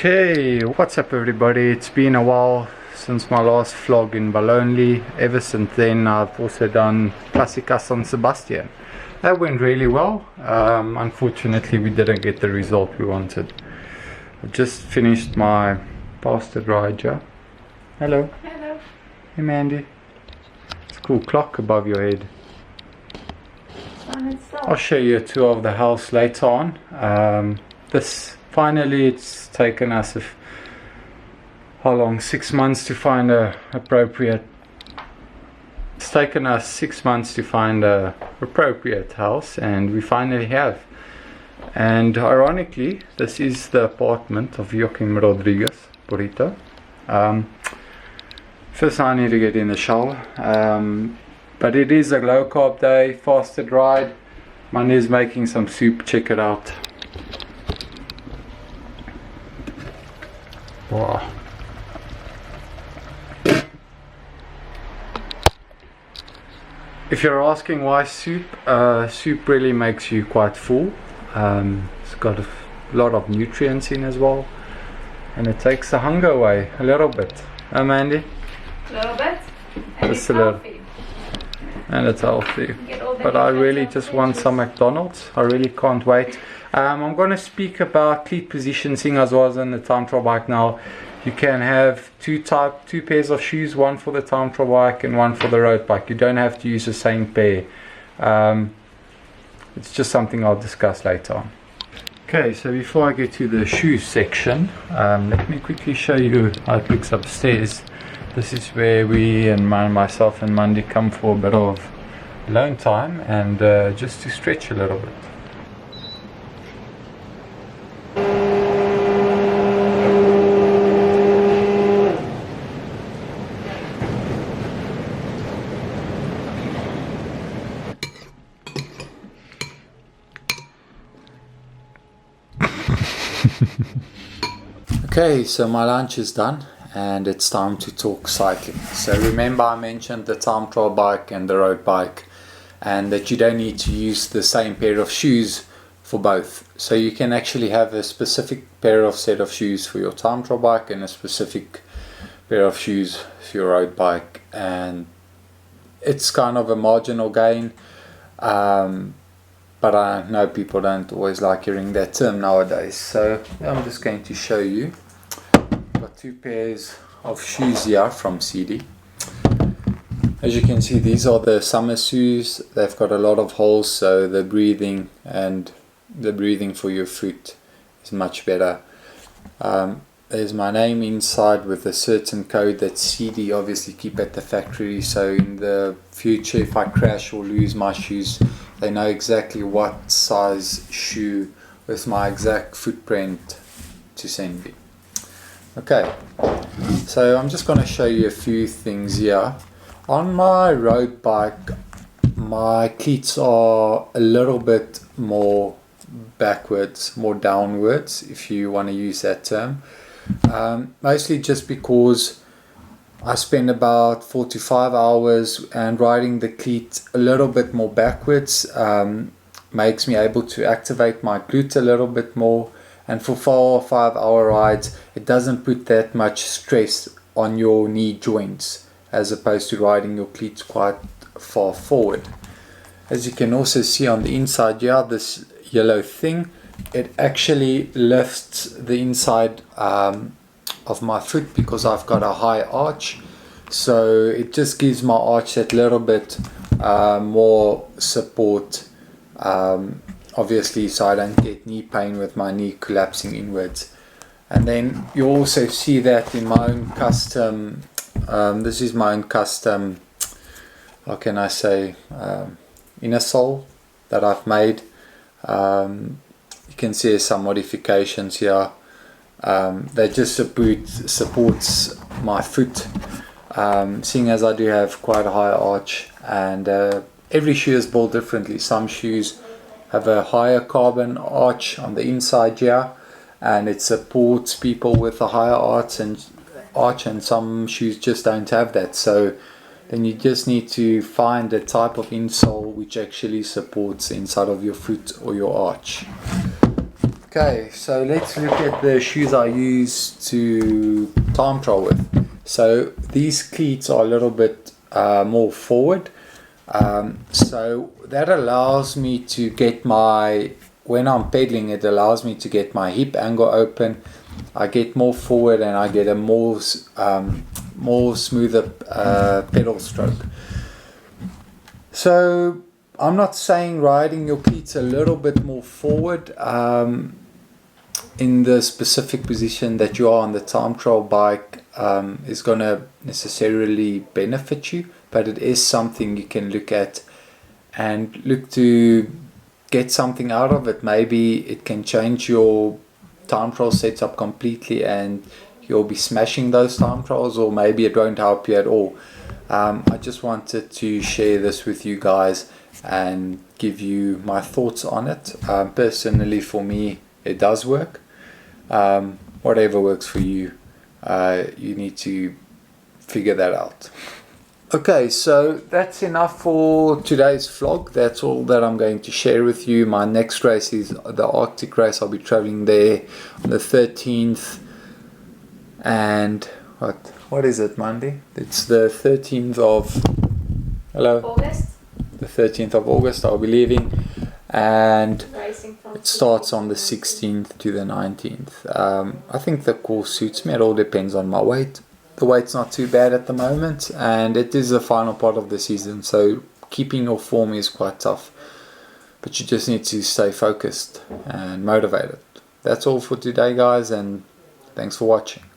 Okay, what's up everybody? It's been a while since my last vlog in Baloney. Ever since then I've also done Classica San Sebastian. That went really well. Unfortunately we didn't get the result we wanted. I just finished my bastard ride here. Hello. Hello. Hey Mandy. It's a cool clock above your head. I'll show you a tour of the house later on. Finally, it's taken us how long? 6 months to find appropriate. It's taken us 6 months to find a appropriate house, and we finally have. And ironically, this is the apartment of Joaquim Rodriguez Burrito. First, I need to get in the shower. But it is a low carb day, fasted ride. Monday's making some soup. Check it out. Wow. If you're asking why soup, soup really makes you quite full. It's got a lot of nutrients in as well, and it takes the hunger away a little bit. Mandy? A little bit. And Just a little. And it's healthy. But I really just want some McDonald's. I really can't wait. I'm going to speak about cleat position, seeing as well as in the time trial bike now. You can have two pairs of shoes, one for the time trial bike and one for the road bike. You don't have to use the same pair. It's just something I'll discuss later on. Okay, so before I get to the shoe section, let me quickly show you how it looks upstairs. This is where we and myself and Mandy come for a bit of alone time and just to stretch a little bit. Okay, so my lunch is done and it's time to talk cycling. So remember I mentioned the time trial bike and the road bike, and that you don't need to use the same pair of shoes for both. So you can actually have a specific set of shoes for your time trial bike and a specific pair of shoes for your road bike, and it's kind of a marginal gain. But I know people don't always like hearing that term nowadays. So I'm just going to show you. Got two pairs of shoes here from Sidi. As you can see, these are the summer shoes. They've got a lot of holes, so the breathing for your foot is much better. There's my name inside with a certain code that Sidi obviously keep at the factory, so in the future if I crash or lose my shoes, they know exactly what size shoe with my exact footprint to send me. Okay, so I'm just going to show you a few things here. On my road bike, my cleats are a little bit more backwards, more downwards, if you want to use that term. Mostly just because I spend about 4 to 5 hours, and riding the cleat a little bit more backwards makes me able to activate my glute a little bit more, and for 4 or 5 hour rides it doesn't put that much stress on your knee joints as opposed to riding your cleats quite far forward. As you can also see on the inside here, this yellow thing, it actually lifts the inside of my foot because I've got a high arch, so it just gives my arch that little bit more support, obviously, so I don't get knee pain with my knee collapsing inwards. And then you also see that in my own custom, this is my own custom, how can I say, inner sole that I've made. You can see some modifications here that just supports my foot, seeing as I do have quite a high arch, and every shoe is built differently. Some shoes have a higher carbon arch on the inside here, and it supports people with a higher arch, and some shoes just don't have that. So then you just need to find a type of insole which actually supports the inside of your foot or your arch. Okay, so let's look at the shoes I use to time trial with. So these cleats are a little bit more forward, so that allows me to get when I'm pedaling, it allows me to get my hip angle open. I get more forward and I get a more smoother pedal stroke. So I'm not saying riding your cleats a little bit more forward in the specific position that you are on the time trial bike is going to necessarily benefit you, but it is something you can look at and look to get something out of it. Maybe it can change your time trial setup completely and you'll be smashing those time trials, or maybe it won't help you at all. I just wanted to share this with you guys and give you my thoughts on it. Personally, for me, it does work. Whatever works for you, you need to figure that out. Okay, so that's enough for today's vlog. That's all that I'm going to share with you. My next race is the Arctic race. I'll be traveling there on the 13th. And what is it, Monday? It's the 13th of August. The 13th of August I'll be leaving, and Racing from it starts on the 16th to the 19th. I think the course suits me. It all depends on my weight. The weight's not too bad at the moment, and it is the final part of the season, so keeping your form is quite tough, but you just need to stay focused and motivated. That's all for today, guys, and thanks for watching.